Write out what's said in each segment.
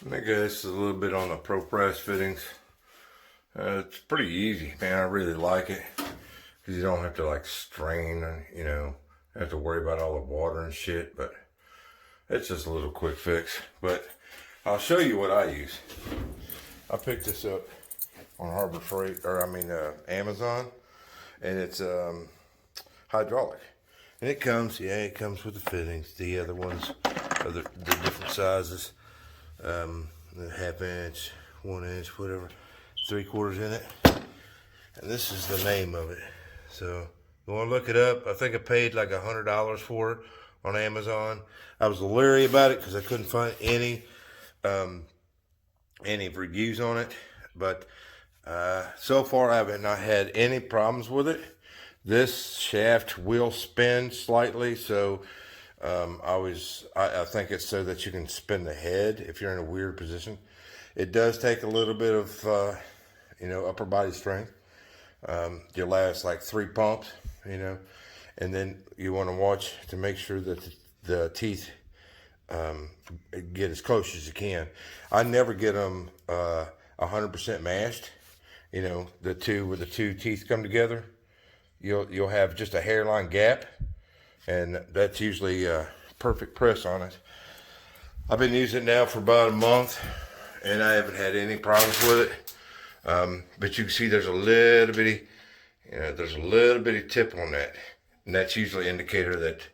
I guess this is a little bit on the propress fittings. It's pretty easy, man. I really like it because you don't have to like strain and have to worry about all the water and shit. But it's just a little quick fix. But I'll show you what I use. I picked this up on Harbor Freight, or Amazon, and it's hydraulic. And it comes with the fittings. The other ones are the different sizes. The half inch, 1 inch, whatever, 3/4 in it. And this is the name of it. So you want to look it up. I think I paid like $100 for it on Amazon. I was leery about it because I couldn't find any reviews on it. But so far I have not had any problems with it. This shaft will spin slightly, so I think it's so that you can spin the head if you're in a weird position. It does take a little bit of upper body strength. You last like 3 pumps, and then you want to watch to make sure that the teeth get as close as you can. I never get them 100% mashed. The two teeth come together. You'll have just a hairline gap, and that's usually a perfect press on it. I've been using it now for about a month, and I haven't had any problems with it. But you can see there's a little bitty tip on that, and that's usually an indicator that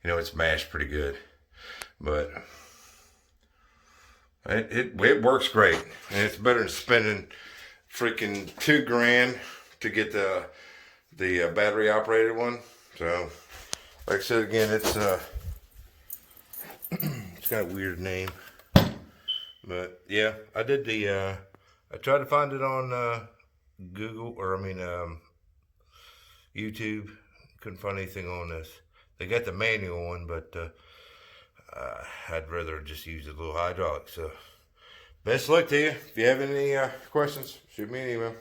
it's mashed pretty good. But it works great, and it's better than spending freaking $2,000 to get the battery operated one. So like I said again, it's it's got a weird name, but yeah, I did I tried to find it on Google, or YouTube. Couldn't find anything on this. They got the manual one, but I'd rather just use the little hydraulic. So best luck to you. If you have any questions, shoot me an email.